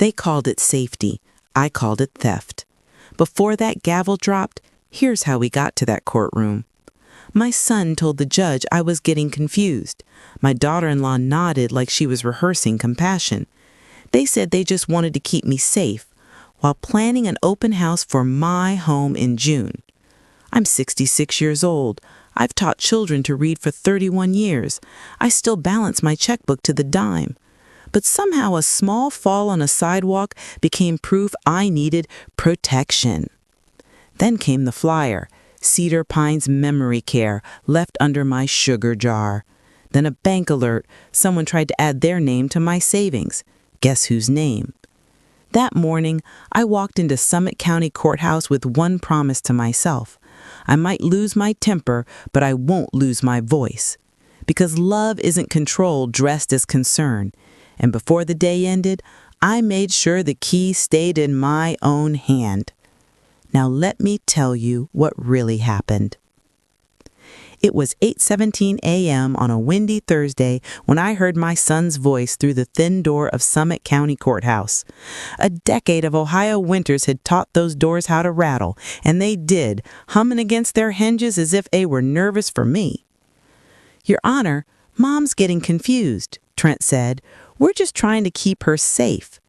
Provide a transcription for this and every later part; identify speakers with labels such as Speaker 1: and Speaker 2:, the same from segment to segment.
Speaker 1: They called it safety. I called it theft. Before that gavel dropped, here's how we got to that courtroom. My son told the judge I was getting confused. My daughter-in-law nodded like she was rehearsing compassion. They said they just wanted to keep me safe while planning an open house for my home in June. I'm 66 years old. I've taught children to read for 31 years. I still balance my checkbook to the dime. But somehow a small fall on a sidewalk became proof I needed protection. Then came the flyer, Cedar Pines Memory Care, left under my sugar jar. Then a bank alert, someone tried to add their name to my savings. Guess whose name? That morning, I walked into Summit County Courthouse with one promise to myself. I might lose my temper, but I won't lose my voice. Because love isn't control dressed as concern. And before the day ended, I made sure the key stayed in my own hand. Now let me tell you what really happened. It was 8:17 a.m. on a windy Thursday when I heard my son's voice through the thin door of Summit County Courthouse. A decade of Ohio winters had taught those doors how to rattle, and they did, humming against their hinges as if they were nervous for me. "Your Honor, Mom's getting confused," Trent said. "We're just trying to keep her safe."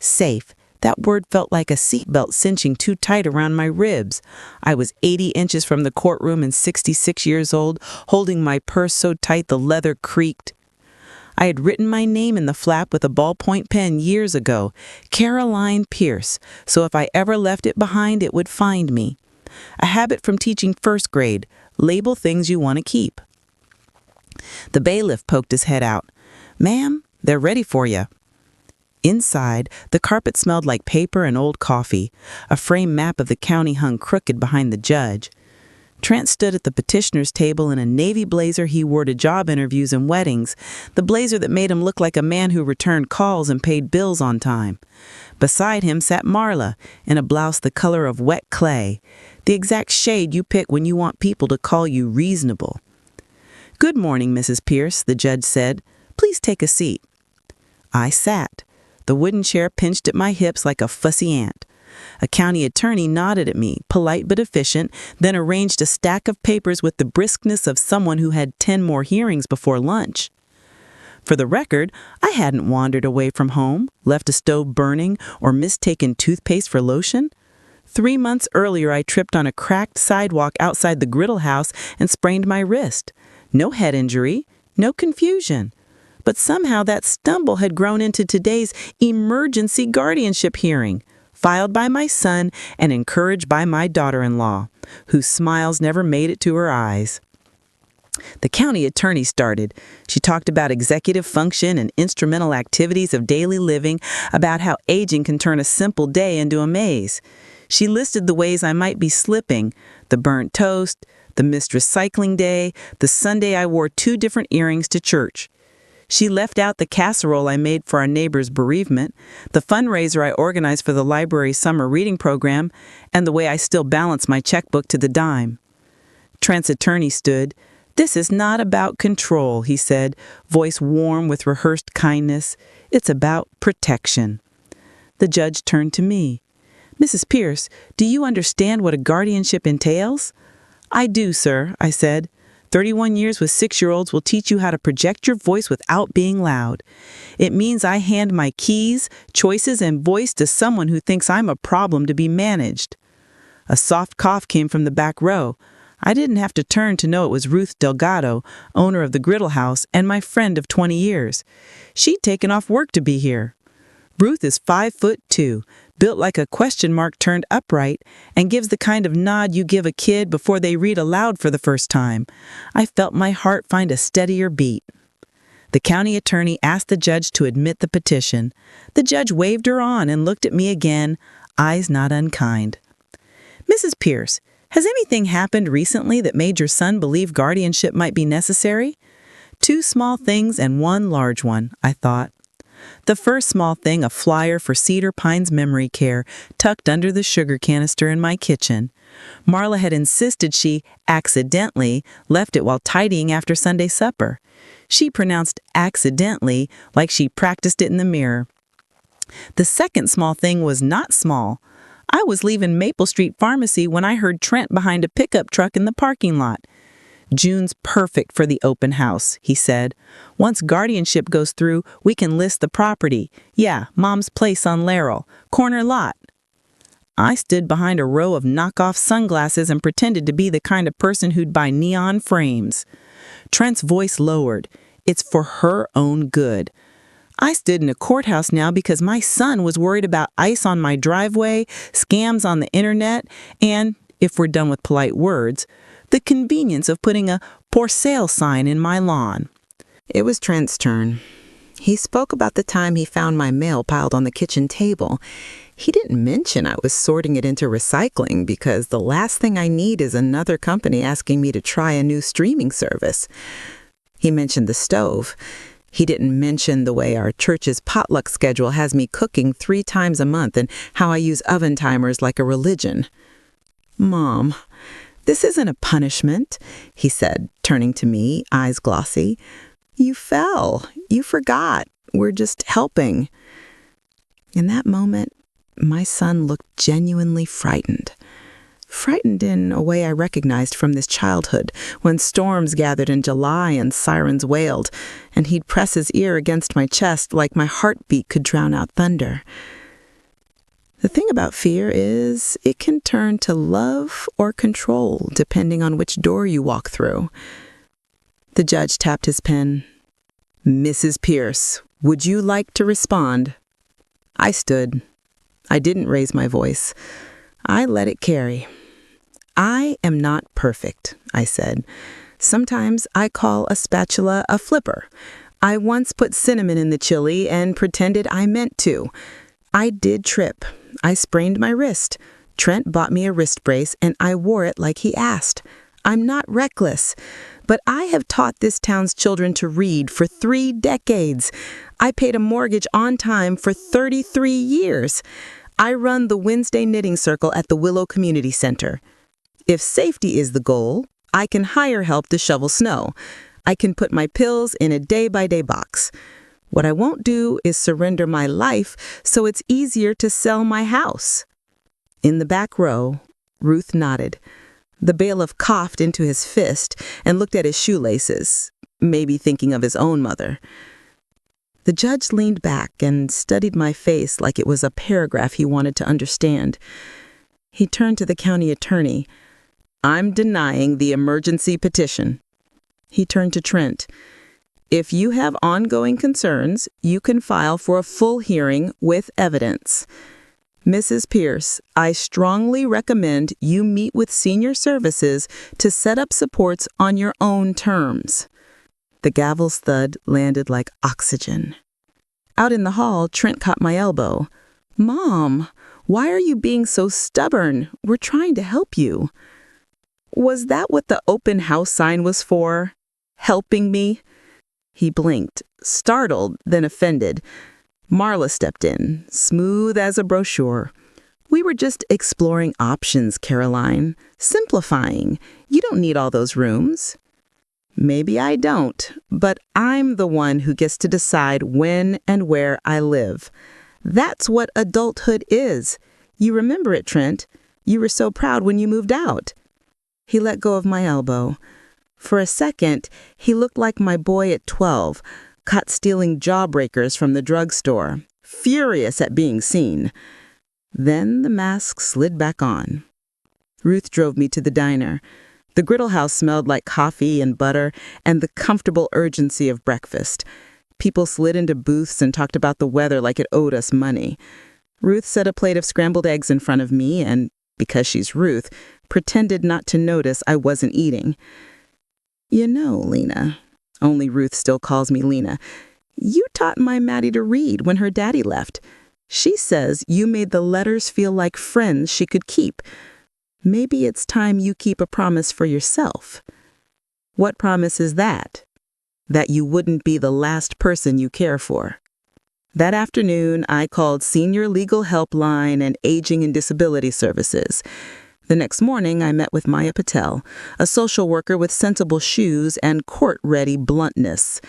Speaker 1: Safe. That word felt like a seatbelt cinching too tight around my ribs. I was 80 inches from the courtroom and 66 years old, holding my purse so tight the leather creaked. I had written my name in the flap with a ballpoint pen years ago, Caroline Pierce, so if I ever left it behind, it would find me. A habit from teaching first grade, label things you want to keep. The bailiff poked his head out. "Ma'am, they're ready for you." Inside, the carpet smelled like paper and old coffee. A framed map of the county hung crooked behind the judge. Trent stood at the petitioner's table in a navy blazer he wore to job interviews and weddings, the blazer that made him look like a man who returned calls and paid bills on time. Beside him sat Marla, in a blouse the color of wet clay, the exact shade you pick when you want people to call you reasonable. "Good morning, Mrs. Pierce," the judge said. "Please take a seat." I sat. The wooden chair pinched at my hips like a fussy ant. A county attorney nodded at me, polite but efficient, then arranged a stack of papers with the briskness of someone who had 10 more hearings before lunch. For the record, I hadn't wandered away from home, left a stove burning, or mistaken toothpaste for lotion. 3 months earlier, I tripped on a cracked sidewalk outside the griddle house and sprained my wrist. No head injury, no confusion. But somehow that stumble had grown into today's emergency guardianship hearing, filed by my son and encouraged by my daughter-in-law, whose smiles never made it to her eyes. The county attorney started. She talked about executive function and instrumental activities of daily living, about how aging can turn a simple day into a maze. She listed the ways I might be slipping: the burnt toast, the missed recycling day, the Sunday I wore 2 different earrings to church. She left out the casserole I made for our neighbor's bereavement, the fundraiser I organized for the library's summer reading program, and the way I still balance my checkbook to the dime. Trent's attorney stood. "This is not about control," he said, voice warm with rehearsed kindness. "It's about protection." The judge turned to me. "Mrs. Pierce, do you understand what a guardianship entails?" "I do, sir," I said. 31 years with 6-year-olds will teach you how to project your voice without being loud. It means I hand my keys, choices, and voice to someone who thinks I'm a problem to be managed." A soft cough came from the back row. I didn't have to turn to know it was Ruth Delgado, owner of the Griddle House and my friend of 20 years. She'd taken off work to be here. Ruth is 5'2", built like a question mark turned upright, and gives the kind of nod you give a kid before they read aloud for the first time. I felt my heart find a steadier beat. The county attorney asked the judge to admit the petition. The judge waved her on and looked at me again, eyes not unkind. "Mrs. Pierce, has anything happened recently that made your son believe guardianship might be necessary?" 2 small things and 1 large one, I thought. The first small thing, a flyer for Cedar Pines Memory Care, tucked under the sugar canister in my kitchen. Marla had insisted she accidentally left it while tidying after Sunday supper. She pronounced accidentally like she practiced it in the mirror. The second small thing was not small. I was leaving Maple Street Pharmacy when I heard Trent behind a pickup truck in the parking lot. "June's perfect for the open house," he said. "Once guardianship goes through, we can list the property. Yeah, Mom's place on Laurel, corner lot." I stood behind a row of knockoff sunglasses and pretended to be the kind of person who'd buy neon frames. Trent's voice lowered. "It's for her own good." I stood in a courthouse now because my son was worried about ice on my driveway, scams on the internet, and, if we're done with polite words, the convenience of putting a "for sale" sign in my lawn. It was Trent's turn. He spoke about the time he found my mail piled on the kitchen table. He didn't mention I was sorting it into recycling because the last thing I need is another company asking me to try a new streaming service. He mentioned the stove. He didn't mention the way our church's potluck schedule has me cooking 3 times a month and how I use oven timers like a religion. "Mom, this isn't a punishment," he said, turning to me, eyes glossy. "You fell. You forgot. We're just helping." In that moment, my son looked genuinely frightened. Frightened in a way I recognized from this childhood, when storms gathered in July and sirens wailed, and he'd press his ear against my chest like my heartbeat could drown out thunder. The thing about fear is it can turn to love or control, depending on which door you walk through. The judge tapped his pen. "Mrs. Pierce, would you like to respond?" I stood. I didn't raise my voice. I let it carry. "I am not perfect," I said. "Sometimes I call a spatula a flipper. I once put cinnamon in the chili and pretended I meant to. I did trip. I sprained my wrist. Trent bought me a wrist brace and I wore it like he asked. I'm not reckless. But I have taught this town's children to read for 3 decades. I paid a mortgage on time for 33 years. I run the Wednesday knitting circle at the Willow Community Center. If safety is the goal, I can hire help to shovel snow. I can put my pills in a day-by-day box. What I won't do is surrender my life so it's easier to sell my house." In the back row, Ruth nodded. The bailiff coughed into his fist and looked at his shoelaces, maybe thinking of his own mother. The judge leaned back and studied my face like it was a paragraph he wanted to understand. He turned to the county attorney. "I'm denying the emergency petition." He turned to Trent. "If you have ongoing concerns, you can file for a full hearing with evidence. Mrs. Pierce, I strongly recommend you meet with senior services to set up supports on your own terms." The gavel's thud landed like oxygen. Out in the hall, Trent caught my elbow. "Mom, why are you being so stubborn? We're trying to help you." Was that what the open house sign was for? Helping me? He blinked, startled, then offended. Marla stepped in, smooth as a brochure. "We were just exploring options, Caroline. Simplifying. You don't need all those rooms." "Maybe I don't, but I'm the one who gets to decide when and where I live. That's what adulthood is. You remember it, Trent. You were so proud when you moved out." He let go of my elbow. For a second, he looked like my boy at 12, caught stealing jawbreakers from the drugstore, furious at being seen. Then the mask slid back on. Ruth drove me to the diner. The griddle house smelled like coffee and butter and the comfortable urgency of breakfast. People slid into booths and talked about the weather like it owed us money. Ruth set a plate of scrambled eggs in front of me and, because she's Ruth, pretended not to notice I wasn't eating. "You know, Lena," only Ruth still calls me Lena, "you taught my Maddie to read when her daddy left. She says you made the letters feel like friends she could keep. Maybe it's time you keep a promise for yourself." "What promise is that?" "That you wouldn't be the last person you care for." That afternoon, I called Senior Legal Helpline and Aging and Disability Services. The next morning, I met with Maya Patel, a social worker with sensible shoes and court-ready bluntness.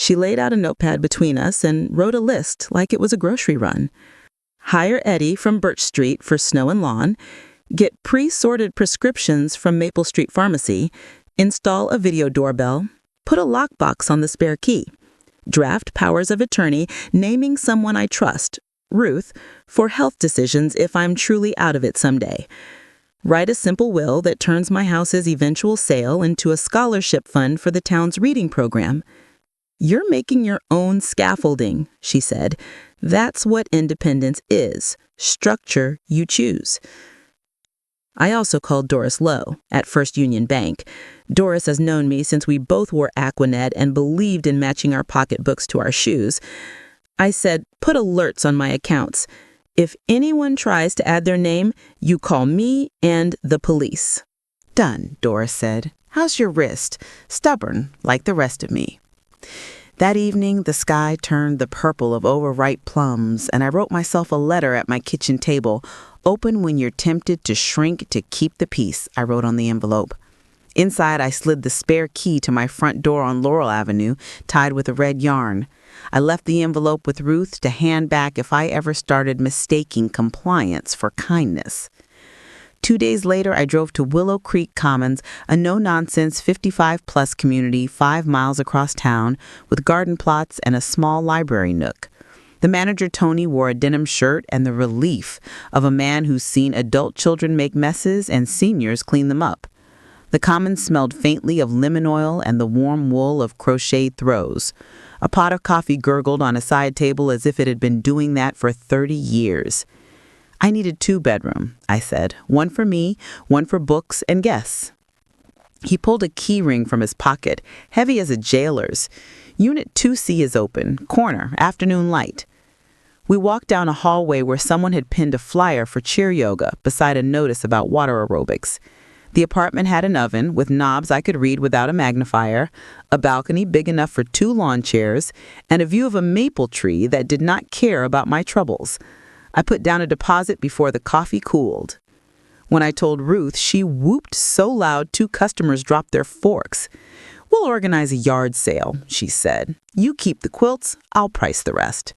Speaker 1: She laid out a notepad between us and wrote a list like it was a grocery run. Hire Eddie from Birch Street for snow and lawn, get pre-sorted prescriptions from Maple Street Pharmacy, install a video doorbell, put a lockbox on the spare key, draft powers of attorney naming someone I trust, Ruth, for health decisions if I'm truly out of it someday. Write a simple will that turns my house's eventual sale into a scholarship fund for the town's reading program. You're making your own scaffolding, she said. That's what independence is. Structure you choose. I also called Doris Lowe at First Union Bank. Doris has known me since we both wore Aquanet and believed in matching our pocketbooks to our shoes. I said, put alerts on my accounts. If anyone tries to add their name, you call me and the police.
Speaker 2: Done, Doris said. How's your wrist? Stubborn, like the rest of me. That evening, the sky turned the purple of overripe plums, and I wrote myself a letter at my kitchen table. Open when you're tempted to shrink to keep the peace, I wrote on the envelope. Inside, I slid the spare key to my front door on Laurel Avenue, tied with a red yarn. I left the envelope with Ruth to hand back if I ever started mistaking compliance for kindness. 2 days later, I drove to Willow Creek Commons, a no-nonsense 55-plus community 5 miles across town with garden plots and a small library nook. The manager, Tony, wore a denim shirt and the relief of a man who's seen adult children make messes and seniors clean them up. The Commons smelled faintly of lemon oil and the warm wool of crocheted throws. A pot of coffee gurgled on a side table as if it had been doing that for 30 years. I needed 2-bedroom, I said. One for me, one for books and guests. He pulled a key ring from his pocket, heavy as a jailer's. Unit 2C is open, corner, afternoon light. We walked down a hallway where someone had pinned a flyer for cheer yoga beside a notice about water aerobics. The apartment had an oven with knobs I could read without a magnifier, a balcony big enough for 2 lawn chairs, and a view of a maple tree that did not care about my troubles. I put down a deposit before the coffee cooled. When I told Ruth, she whooped so loud 2 customers dropped their forks. We'll organize a yard sale, she said. You keep the quilts, I'll price the rest.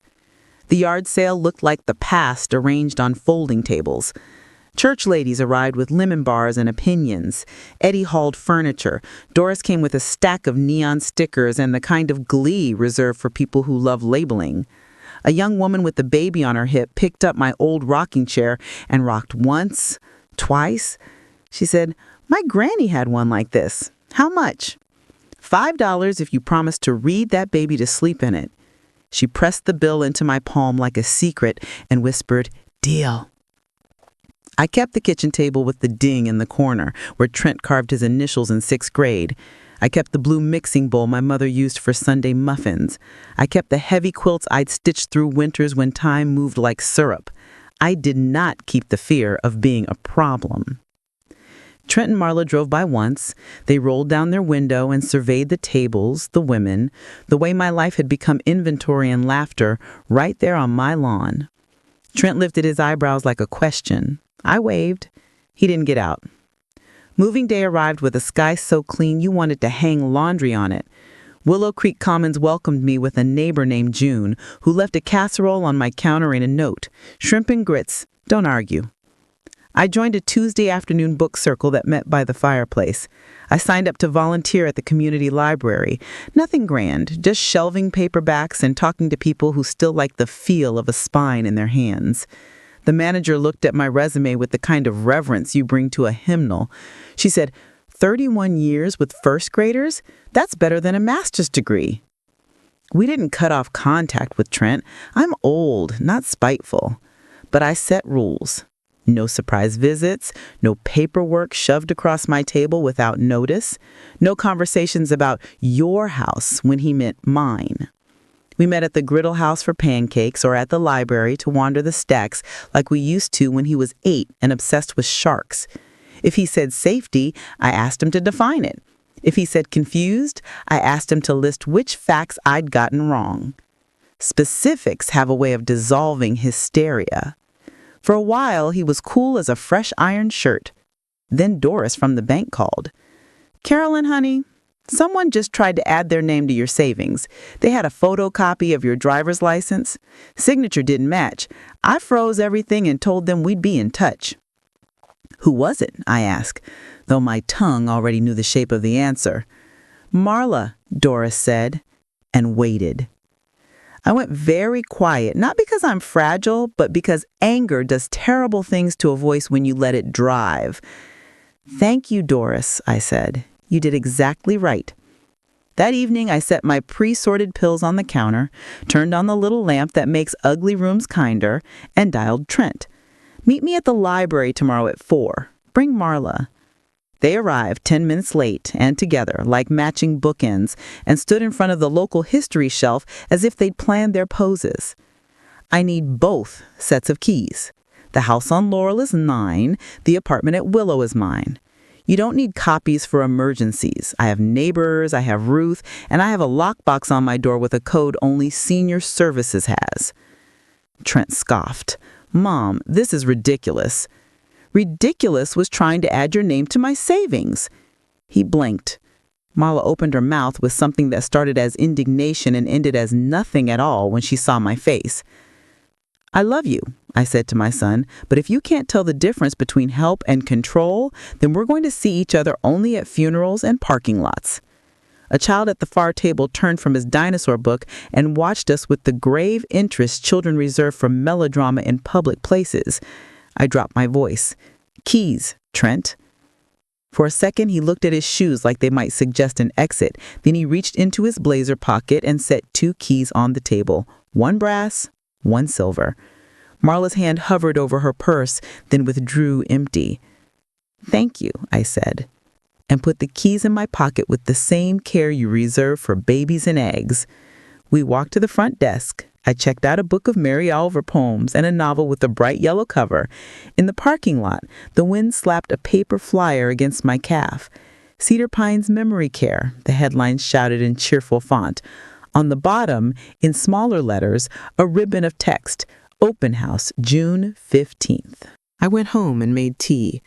Speaker 2: The yard sale looked like the past arranged on folding tables. Church ladies arrived with lemon bars and opinions. Eddie hauled furniture. Doris came with a stack of neon stickers and the kind of glee reserved for people who love labeling. A young woman with a baby on her hip picked up my old rocking chair and rocked once, twice. She said, my granny had one like this. How much? $5 if you promise to read that baby to sleep in it. She pressed the bill into my palm like a secret and whispered, deal. I kept the kitchen table with the ding in the corner where Trent carved his initials in 6th grade. I kept the blue mixing bowl my mother used for Sunday muffins. I kept the heavy quilts I'd stitched through winters when time moved like syrup. I did not keep the fear of being a problem. Trent and Marla drove by once. They rolled down their window and surveyed the tables, the women, the way my life had become inventory and laughter right there on my lawn. Trent lifted his eyebrows like a question. I waved. He didn't get out. Moving day arrived with a sky so clean you wanted to hang laundry on it. Willow Creek Commons welcomed me with a neighbor named June, who left a casserole on my counter and a note. Shrimp and grits, don't argue. I joined a Tuesday afternoon book circle that met by the fireplace. I signed up to volunteer at the community library. Nothing grand, just shelving paperbacks and talking to people who still like the feel of a spine in their hands. The manager looked at my resume with the kind of reverence you bring to a hymnal. She said, 31 years with first graders? That's better than a master's degree. We didn't cut off contact with Trent. I'm old, not spiteful. But I set rules. No surprise visits, no paperwork shoved across my table without notice, no conversations about your house when he meant mine. We met at the Griddle House for pancakes or at the library to wander the stacks like we used to when he was 8 and obsessed with sharks. If he said safety, I asked him to define it. If he said confused, I asked him to list which facts I'd gotten wrong. Specifics have a way of dissolving hysteria. For a while, he was cool as a fresh ironed shirt. Then Doris from the bank called. Carolyn, honey, Someone just tried to add their name to your savings. They had a photocopy of your driver's license. Signature didn't match. I froze everything and told them we'd be in touch. Who was it? I asked, though my tongue already knew the shape of the answer. Marla, Doris said, and waited. I went very quiet, not because I'm fragile, but because anger does terrible things to a voice when you let it drive. Thank you, Doris, I said. You did exactly right. That evening, I set my pre-sorted pills on the counter, turned on the little lamp that makes ugly rooms kinder, and dialed Trent. Meet me at the library tomorrow at 4. Bring Marla. They arrived 10 minutes late and together, like matching bookends, and stood in front of the local history shelf as if they'd planned their poses. I need both sets of keys. The house on Laurel is mine. The apartment at Willow is mine. You don't need copies for emergencies. I have neighbors, I have Ruth, and I have a lockbox on my door with a code only Senior Services has. Trent scoffed. Mom, this is ridiculous. Ridiculous was trying to add your name to my savings. He blinked. Marla opened her mouth with something that started as indignation and ended as nothing at all when she saw my face. I love you, I said to my son, but if you can't tell the difference between help and control, then we're going to see each other only at funerals and parking lots. A child at the far table turned from his dinosaur book and watched us with the grave interest children reserve for melodrama in public places. I dropped my voice. Keys, Trent. For a second, he looked at his shoes like they might suggest an exit. Then he reached into his blazer pocket and set 2 keys on the table, 1 brass, 1 silver. Marla's hand hovered over her purse, then withdrew empty. Thank you, I said, and put the keys in my pocket with the same care you reserve for babies and eggs. We walked to the front desk. I checked out a book of Mary Oliver poems and a novel with a bright yellow cover. In the parking lot, the wind slapped a paper flyer against my calf. Cedar Pines Memory Care, the headline shouted in cheerful font. On the bottom, in smaller letters, a ribbon of text, Open House, June 15th. I went home and made tea.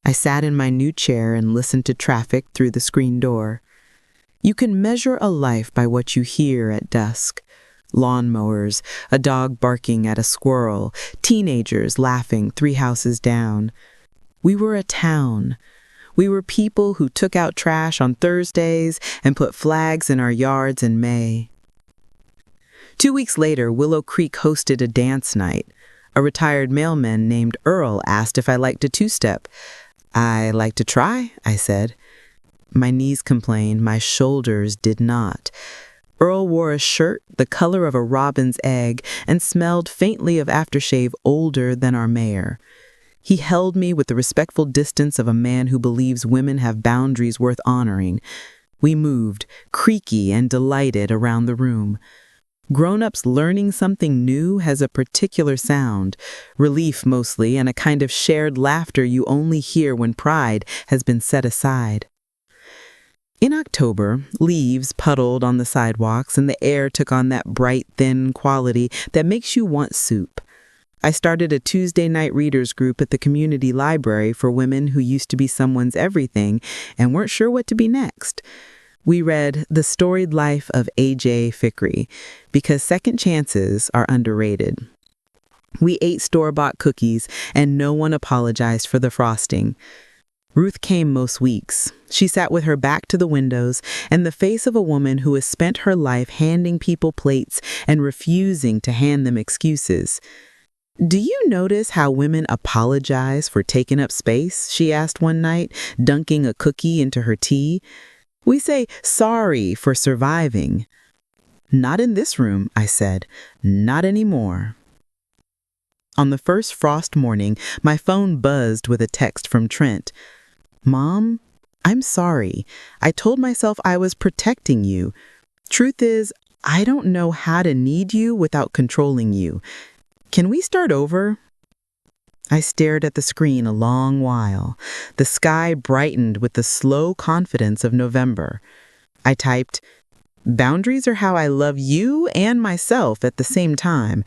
Speaker 2: I sat in my new chair and listened to traffic through the screen door. You can measure a life by what you hear at dusk. Lawnmowers, a dog barking at a squirrel, teenagers laughing 3 houses down. We were a town. We were people who took out trash on Thursdays and put flags in our yards in May. 2 weeks later, Willow Creek hosted a dance night. A retired mailman named Earl asked if I liked a two-step. I like to try, I said. My knees complained, my shoulders did not. Earl wore a shirt the color of a robin's egg and smelled faintly of aftershave older than our mayor. He held me with the respectful distance of a man who believes women have boundaries worth honoring. We moved, creaky and delighted, around the room. Grown-ups learning something new has a particular sound, relief mostly, and a kind of shared laughter you only hear when pride has been set aside. In October, leaves puddled on the sidewalks and the air took on that bright, thin quality that makes you want soup. I started a Tuesday night readers group at the community library for women who used to be someone's everything and weren't sure what to be next. We read The Storied Life of A.J. Fickrey because second chances are underrated. We ate store-bought cookies and no one apologized for the frosting. Ruth came most weeks. She sat with her back to the windows and the face of a woman who has spent her life handing people plates and refusing to hand them excuses. Do you notice how women apologize for taking up space? She asked one night, dunking a cookie into her tea. We say sorry for surviving. Not in this room, I said. Not anymore. On the first frost morning, my phone buzzed with a text from Trent. Mom, I'm sorry. I told myself I was protecting you. Truth is, I don't know how to need you without controlling you. Can we start over? I stared at the screen a long while. The sky brightened with the slow confidence of November. I typed, boundaries are how I love you and myself at the same time.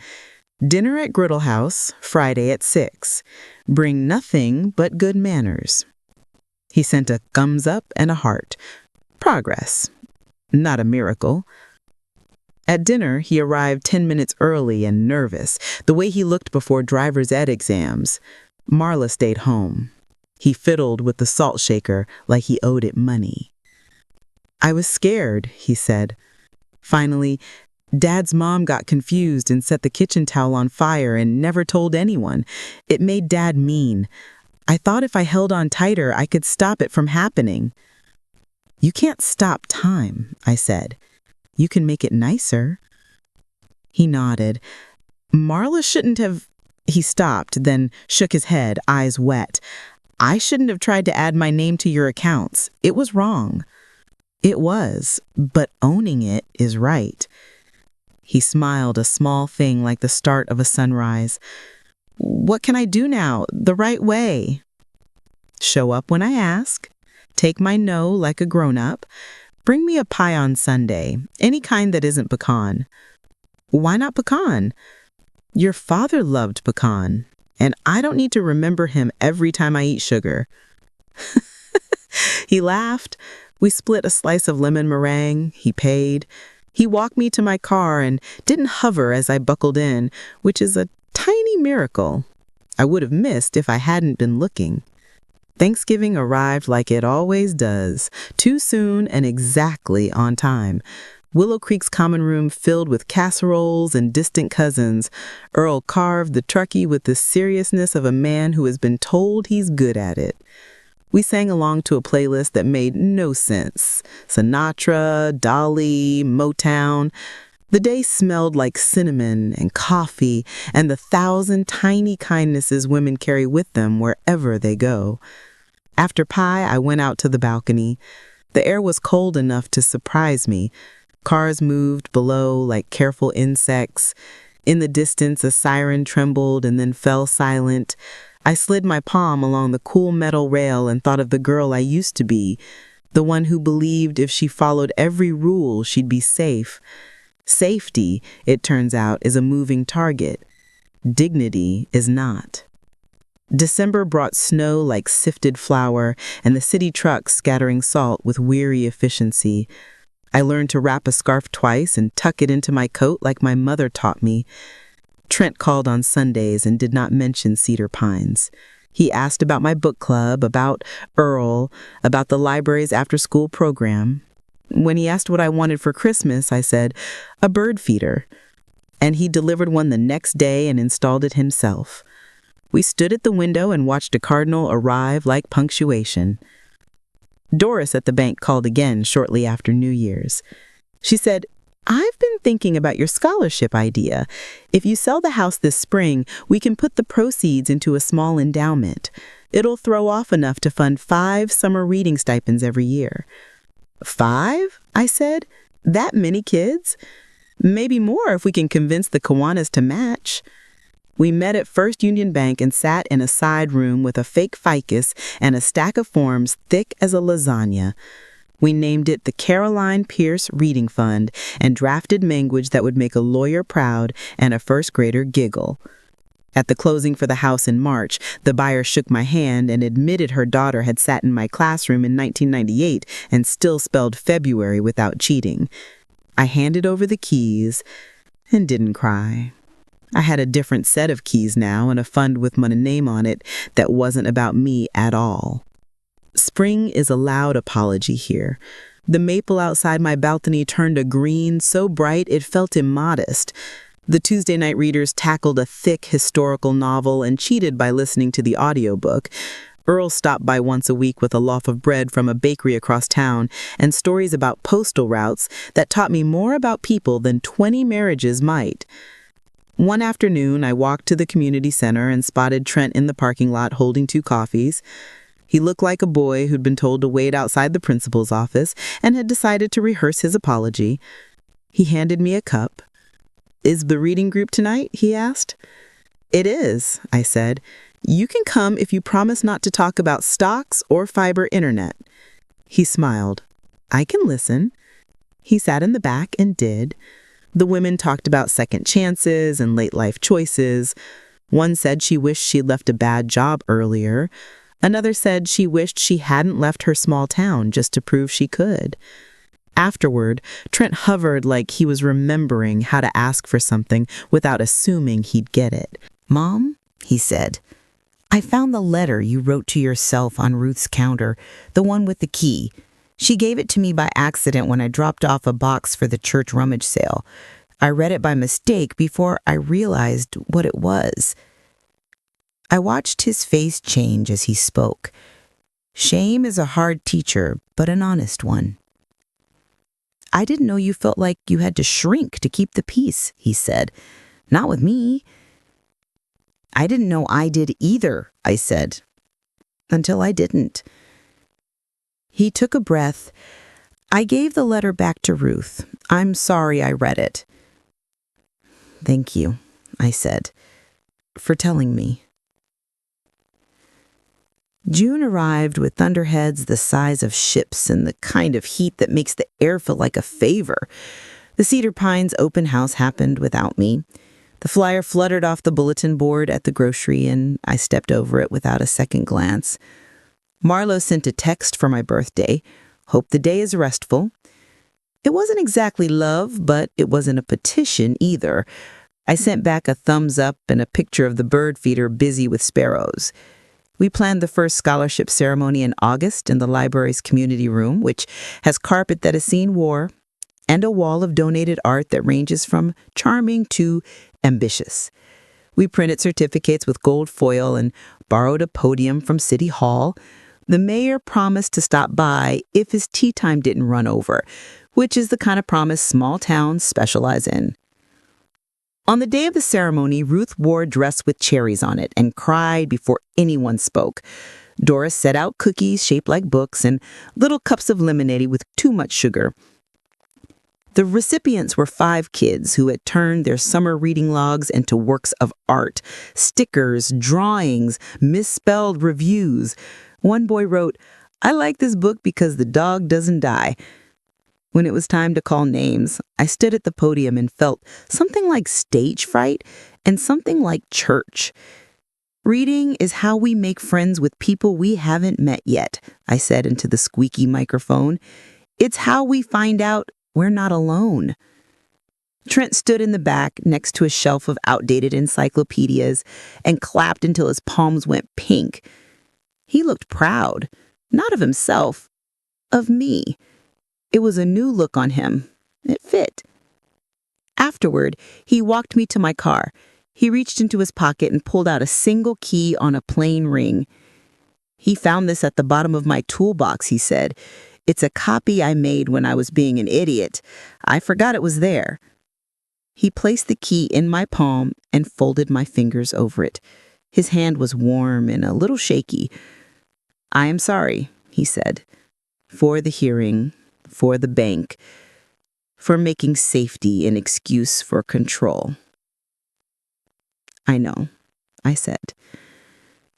Speaker 2: Dinner at Griddle House, Friday at 6. Bring nothing but good manners. He sent a thumbs up and a heart. Progress. Not a miracle. At dinner, he arrived 10 minutes early and nervous, the way he looked before driver's ed exams. Marla stayed home. He fiddled with the salt shaker like he owed it money. I was scared, he said. Finally, Dad's mom got confused and set the kitchen towel on fire and never told anyone. It made Dad mean. I thought if I held on tighter, I could stop it from happening. You can't stop time, I said. You can make it nicer. He nodded. Marla shouldn't have... He stopped, then shook his head, eyes wet. I shouldn't have tried to add my name to your accounts. It was wrong. It was, but owning it is right. He smiled, a small thing like the start of a sunrise. What can I do now, the right way? Show up when I ask. Take my no like a grown-up. Bring me a pie on Sunday, any kind that isn't pecan. Why not pecan? Your father loved pecan, and I don't need to remember him every time I eat sugar. He laughed. We split a slice of lemon meringue. He paid. He walked me to my car and didn't hover as I buckled in, which is a tiny miracle I would have missed if I hadn't been looking. Thanksgiving arrived like it always does, too soon and exactly on time. Willow Creek's common room filled with casseroles and distant cousins. Earl carved the turkey with the seriousness of a man who has been told he's good at it. We sang along to a playlist that made no sense. Sinatra, Dolly, Motown. The day smelled like cinnamon and coffee and the 1,000 tiny kindnesses women carry with them wherever they go. After pie, I went out to the balcony. The air was cold enough to surprise me. Cars moved below like careful insects. In the distance, a siren trembled and then fell silent. I slid my palm along the cool metal rail and thought of the girl I used to be, the one who believed if she followed every rule, she'd be safe. Safety, it turns out, is a moving target. Dignity is not. December brought snow like sifted flour and the city trucks scattering salt with weary efficiency. I learned to wrap a scarf twice and tuck it into my coat like my mother taught me. Trent called on Sundays and did not mention Cedar Pines. He asked about my book club, about Earl, about the library's after-school program. When he asked what I wanted for Christmas, I said, a bird feeder. And he delivered one the next day and installed it himself. We stood at the window and watched a cardinal arrive like punctuation. Doris at the bank called again shortly after New Year's. She said, I've been thinking about your scholarship idea. If you sell the house this spring, we can put the proceeds into a small endowment. It'll throw off enough to fund 5 summer reading stipends every year. 5? I said. That many kids? Maybe more if we can convince the Kiwanis to match. We met at First Union Bank and sat in a side room with a fake ficus and a stack of forms thick as a lasagna. We named it the Caroline Pierce Reading Fund and drafted language that would make a lawyer proud and a first grader giggle. At the closing for the house in March, the buyer shook my hand and admitted her daughter had sat in my classroom in 1998 and still spelled February without cheating. I handed over the keys and didn't cry. I had a different set of keys now and a fund with my name on it that wasn't about me at all. Spring is a loud apology here. The maple outside my balcony turned a green so bright it felt immodest. The Tuesday night readers tackled a thick historical novel and cheated by listening to the audiobook. Earl stopped by once a week with a loaf of bread from a bakery across town and stories about postal routes that taught me more about people than 20 marriages might. One afternoon, I walked to the community center and spotted Trent in the parking lot holding 2 coffees. He looked like a boy who'd been told to wait outside the principal's office and had decided to rehearse his apology. He handed me a cup. Is the reading group tonight? He asked. It is, I said. You can come if you promise not to talk about stocks or fiber internet. He smiled. I can listen. He sat in the back and did. The women talked about second chances and late life choices. One said she wished she'd left a bad job earlier. Another said she wished she hadn't left her small town just to prove she could. Afterward, Trent hovered like he was remembering how to ask for something without assuming he'd get it.
Speaker 1: "Mom," he said, "I found the letter you wrote to yourself on Ruth's counter, the one with the key. She gave it to me by accident when I dropped off a box for the church rummage sale. I read it by mistake before I realized what it was." I watched his face change as he spoke. Shame is a hard teacher, but an honest one. "I didn't know you felt like you had to shrink to keep the peace," he said. "Not with me." "I didn't know I did either," I said. Until I didn't. He took a breath. I gave the letter back to Ruth. "I'm sorry I read it." "Thank you," I said, "for telling me." June arrived with thunderheads the size of ships and the kind of heat that makes the air feel like a favor. The Cedar Pines open house happened without me. The flyer fluttered off the bulletin board at the grocery, and I stepped over it without a second glance. Marlo sent a text for my birthday. "Hope the day is restful." It wasn't exactly love, but it wasn't a petition either. I sent back a thumbs up and a picture of the bird feeder busy with sparrows. We planned the first scholarship ceremony in August in the library's community room, which has carpet that has seen war, and a wall of donated art that ranges from charming to ambitious. We printed certificates with gold foil and borrowed a podium from City Hall. The mayor promised to stop by if his tea time didn't run over, which is the kind of promise small towns specialize in. On the day of the ceremony, Ruth wore a dress with cherries on it and cried before anyone spoke. Doris set out cookies shaped like books and little cups of lemonade with too much sugar. The recipients were 5 kids who had turned their summer reading logs into works of art, stickers, drawings, misspelled reviews. One boy wrote, "I like this book because the dog doesn't die." When it was time to call names, I stood at the podium and felt something like stage fright and something like church. "Reading is how we make friends with people we haven't met yet," I said into the squeaky microphone. "It's how we find out we're not alone." Trent stood in the back next to a shelf of outdated encyclopedias and clapped until his palms went pink. He looked proud, not of himself, of me. It was a new look on him. It fit. Afterward, he walked me to my car. He reached into his pocket and pulled out a single key on a plain ring. "He found this at the bottom of my toolbox," he said. "It's a copy I made when I was being an idiot. I forgot it was there." He placed the key in my palm and folded my fingers over it. His hand was warm and a little shaky. "I am sorry," he said, "for the hearing, for the bank, for making safety an excuse for control." "I know," I said,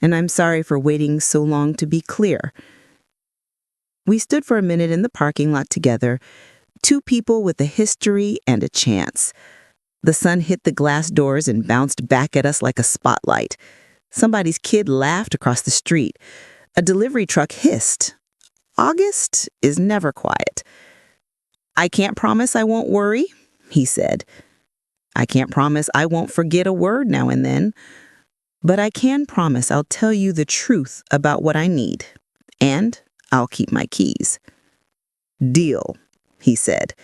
Speaker 1: "and I'm sorry for waiting so long to be clear." We stood for a minute in the parking lot together, 2 people with a history and a chance. The sun hit the glass doors and bounced back at us like a spotlight. Somebody's kid laughed across the street. A delivery truck hissed. August is never quiet. "I can't promise I won't worry," he said. "I can't promise I won't forget a word now and then. But I can promise I'll tell you the truth about what I need. And I'll keep my keys." "Deal," he said.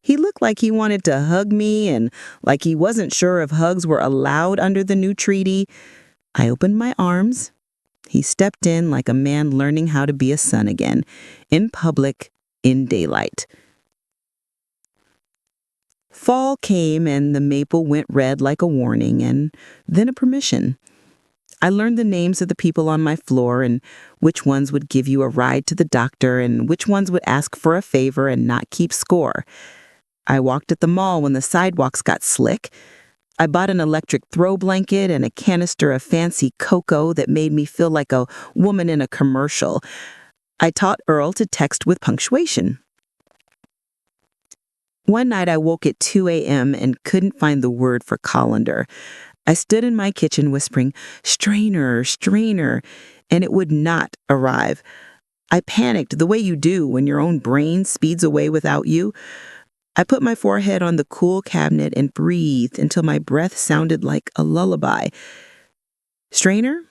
Speaker 1: He looked like he wanted to hug me and like he wasn't sure if hugs were allowed under the new treaty. I opened my arms. He stepped in like a man learning how to be a son again, in public, in daylight. Fall came and the maple went red like a warning and then a permission. I learned the names of the people on my floor and which ones would give you a ride to the doctor and which ones would ask for a favor and not keep score. I walked at the mall when the sidewalks got slick. I bought an electric throw blanket and a canister of fancy cocoa that made me feel like a woman in a commercial. I taught Earl to text with punctuation. One night I woke at 2 a.m. and couldn't find the word for colander. I stood in my kitchen whispering, "Strainer, strainer,"
Speaker 2: and it would not arrive. I panicked the way you do when your own brain speeds away without you. I put my forehead on the cool cabinet and breathed until my breath sounded like a lullaby. "Strainer?"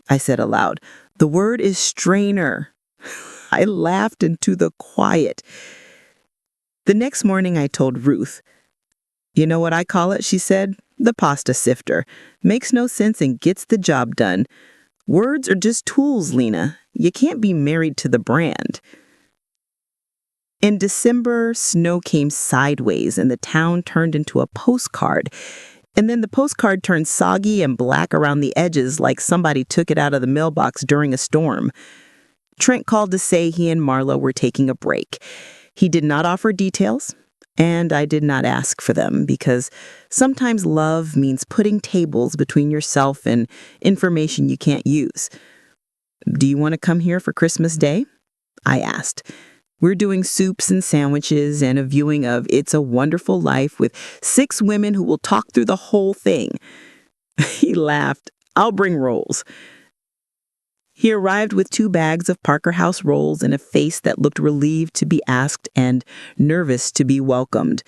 Speaker 2: I said aloud. "The word is strainer." I laughed into the quiet. The next morning I told Ruth. "You know what I call it?" she said. "The pasta sifter. Makes no sense and gets the job done. Words are just tools, Lena. You can't be married to the brand." In December, snow came sideways and the town turned into a postcard. And then the postcard turned soggy and black around the edges like somebody took it out of the mailbox during a storm. Trent called to say he and Marla were taking a break. He did not offer details, and I did not ask for them because sometimes love means putting tables between yourself and information you can't use. "Do you want to come here for Christmas Day?" I asked. "We're doing soups and sandwiches and a viewing of It's a Wonderful Life with 6 women who will talk through the whole thing." He laughed. "I'll bring rolls." He arrived with 2 bags of Parker House rolls and a face that looked relieved to be asked and nervous to be welcomed.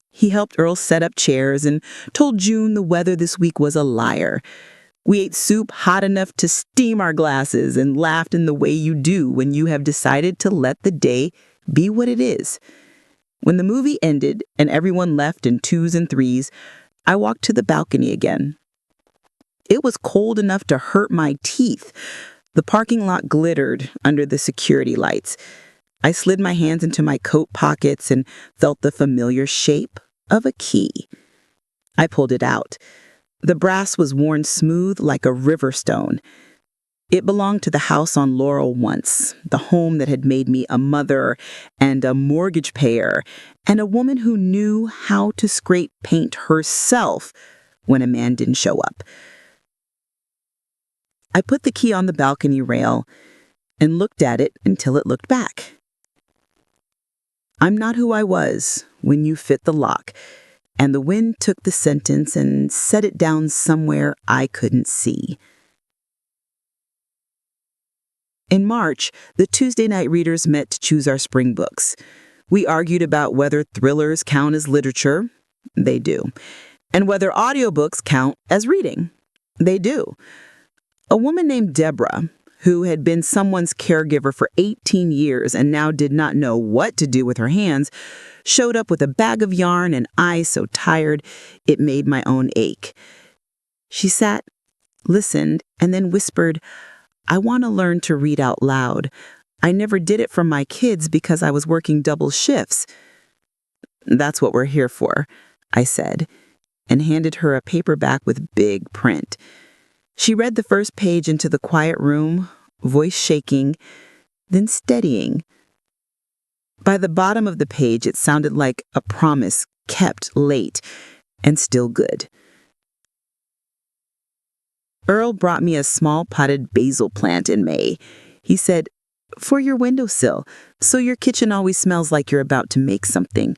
Speaker 2: He helped Earl set up chairs and told June the weather this week was a liar. We ate soup hot enough to steam our glasses and laughed in the way you do when you have decided to let the day be what it is. When the movie ended and everyone left in 2s and 3s, I walked to the balcony again. It was cold enough to hurt my teeth. The parking lot glittered under the security lights. I slid my hands into my coat pockets and felt the familiar shape of a key. I pulled it out. The brass was worn smooth like a river stone. It belonged to the house on Laurel once, the home that had made me a mother and a mortgage payer and a woman who knew how to scrape paint herself when a man didn't show up. I put the key on the balcony rail and looked at it until it looked back. "I'm not who I was when you fit the lock," and the wind took the sentence and set it down somewhere I couldn't see. In March, the Tuesday night readers met to choose our spring books. We argued about whether thrillers count as literature. They do. And whether audiobooks count as reading. They do. A woman named Deborah, who had been someone's caregiver for 18 years and now did not know what to do with her hands, showed up with a bag of yarn and eyes so tired it made my own ache. She sat, listened, and then whispered, "I want to learn to read out loud. I never did it for my kids because I was working double shifts." "That's what we're here for," I said, and handed her a paperback with big print. She read the first page into the quiet room, voice shaking, then steadying. By the bottom of the page, it sounded like a promise kept late and still good. Earl brought me a small potted basil plant in May. He said, "For your windowsill, so your kitchen always smells like you're about to make something."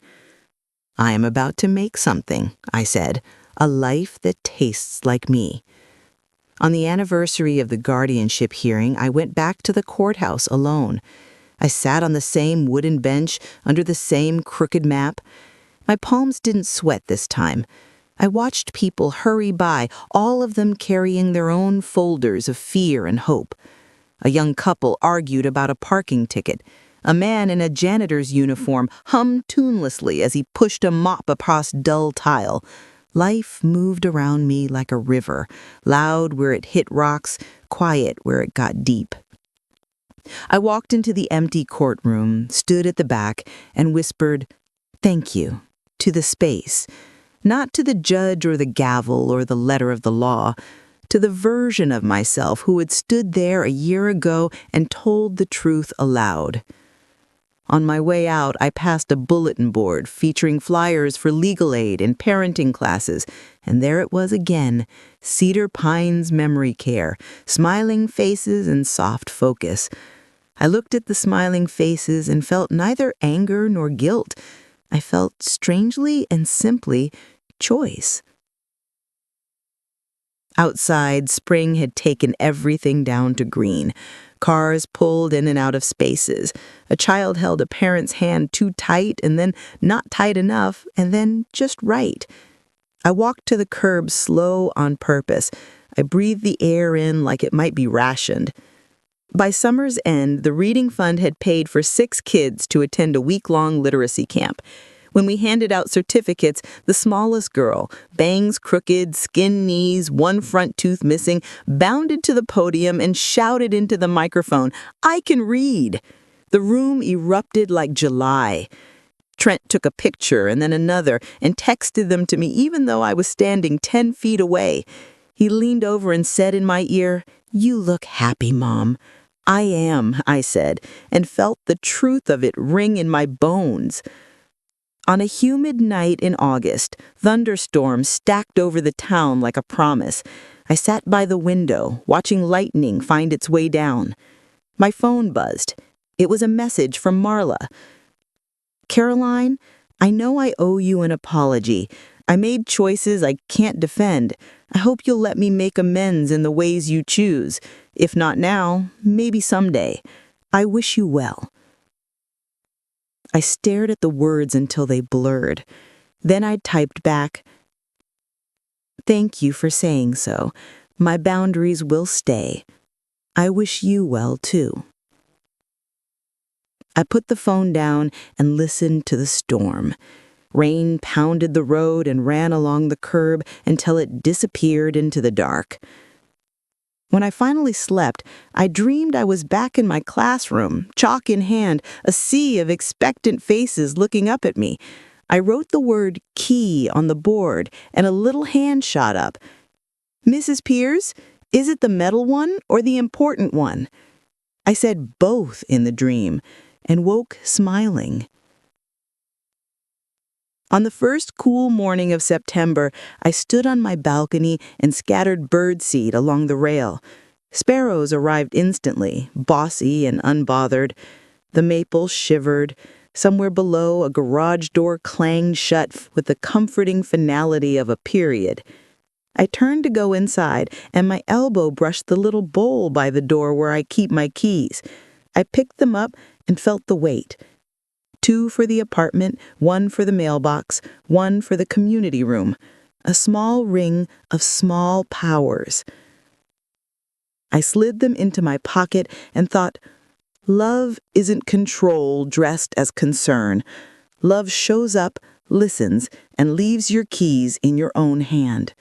Speaker 1: "I am about to make something," I said, "a life that tastes like me." On the anniversary of the guardianship hearing, I went back to the courthouse alone. I sat on the same wooden bench under the same crooked map. My palms didn't sweat this time. I watched people hurry by, all of them carrying their own folders of fear and hope. A young couple argued about a parking ticket. A man in a janitor's uniform hummed tunelessly as he pushed a mop across dull tile. Life moved around me like a river, loud where it hit rocks, quiet where it got deep. I walked into the empty courtroom, stood at the back, and whispered, "Thank you," to the space. Not to the judge or the gavel or the letter of the law, to the version of myself who had stood there a year ago and told the truth aloud. On my way out, I passed a bulletin board featuring flyers for legal aid and parenting classes, and there it was again, Cedar Pines Memory Care, smiling faces and soft focus. I looked at the smiling faces and felt neither anger nor guilt. I felt strangely and simply choice. Outside, spring had taken everything down to green. Cars pulled in and out of spaces. A child held a parent's hand too tight and then not tight enough and then just right. I walked to the curb slow on purpose. I breathed the air in like it might be rationed. By summer's end, the Reading Fund had paid for 6 kids to attend a week-long literacy camp. When we handed out certificates, the smallest girl, bangs crooked, skin knees, one front tooth missing, bounded to the podium and shouted into the microphone, "I can read!" The room erupted like July. Trent took a picture and then another and texted them to me even though I was standing 10 feet away. He leaned over and said in my ear, "You look happy, Mom." "I am," I said, and felt the truth of it ring in my bones. On a humid night in August, thunderstorms stacked over the town like a promise. I sat by the window, watching lightning find its way down. My phone buzzed. It was a message from Marla. "Caroline, I know I owe you an apology. I made choices I can't defend. I hope you'll let me make amends in the ways you choose. If not now, maybe someday. I wish you well." I stared at the words until they blurred. Then I typed back, "Thank you for saying so. My boundaries will stay. I wish you well, too." I put the phone down and listened to the storm. Rain pounded the road and ran along the curb until it disappeared into the dark. When I finally slept, I dreamed I was back in my classroom, chalk in hand, a sea of expectant faces looking up at me. I wrote the word key on the board, and a little hand shot up. "Mrs. Pierce, is it the metal one or the important one?" I said both in the dream, and woke smiling. On the first cool morning of September, I stood on my balcony and scattered birdseed along the rail. Sparrows arrived instantly, bossy and unbothered. The maples shivered. Somewhere below, a garage door clanged shut with the comforting finality of a period. I turned to go inside, and my elbow brushed the little bowl by the door where I keep my keys. I picked them up and felt the weight. 2 for the apartment, 1 for the mailbox, 1 for the community room. A small ring of small powers. I slid them into my pocket and thought, love isn't control dressed as concern. Love shows up, listens, and leaves your keys in your own hand.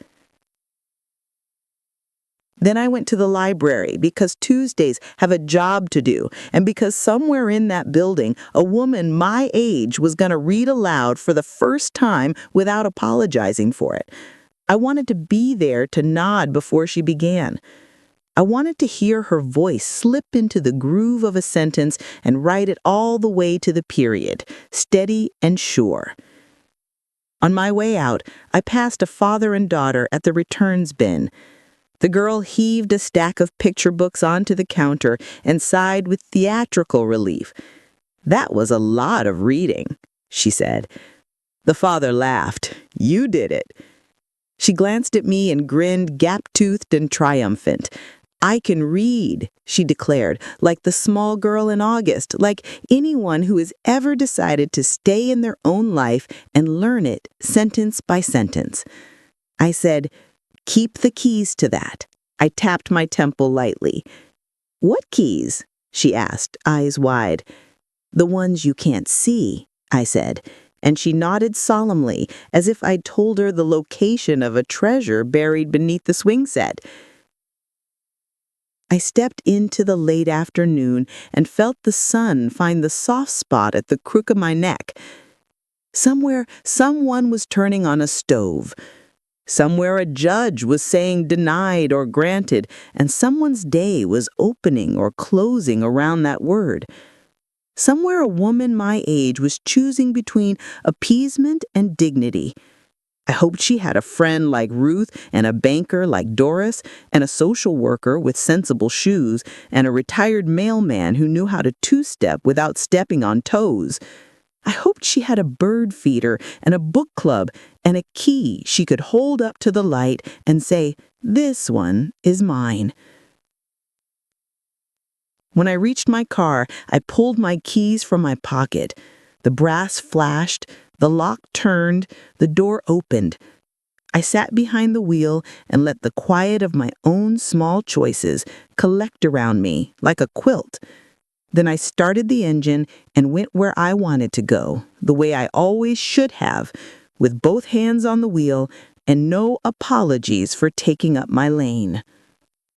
Speaker 1: Then I went to the library because Tuesdays have a job to do, and because somewhere in that building, a woman my age was going to read aloud for the first time without apologizing for it. I wanted to be there to nod before she began. I wanted to hear her voice slip into the groove of a sentence and write it all the way to the period, steady and sure. On my way out, I passed a father and daughter at the returns bin. The girl heaved a stack of picture books onto the counter and sighed with theatrical relief. "That was a lot of reading," she said. The father laughed. "You did it." She glanced at me and grinned, gap-toothed and triumphant. "I can read," she declared, like the small girl in August, like anyone who has ever decided to stay in their own life and learn it sentence by sentence. I said, "Keep the keys to that." I tapped my temple lightly. "What keys?" she asked, eyes wide. "The ones you can't see," I said, and she nodded solemnly, as if I'd told her the location of a treasure buried beneath the swing set. I stepped into the late afternoon and felt the sun find the soft spot at the crook of my neck. Somewhere, someone was turning on a stove. Somewhere a judge was saying denied or granted, and someone's day was opening or closing around that word. Somewhere a woman my age was choosing between appeasement and dignity. I hoped she had a friend like Ruth and a banker like Doris and a social worker with sensible shoes and a retired mailman who knew how to two-step without stepping on toes.
Speaker 2: I hoped she had a bird feeder and a book club and a key she could hold up to the light and say, "This one is mine." When I reached my car, I pulled my keys from my pocket. The brass flashed, the lock turned, the door opened. I sat behind the wheel and let the quiet of my own small choices collect around me like a quilt. Then I started the engine and went where I wanted to go, the way I always should have, with both hands on the wheel and no apologies for taking up my lane.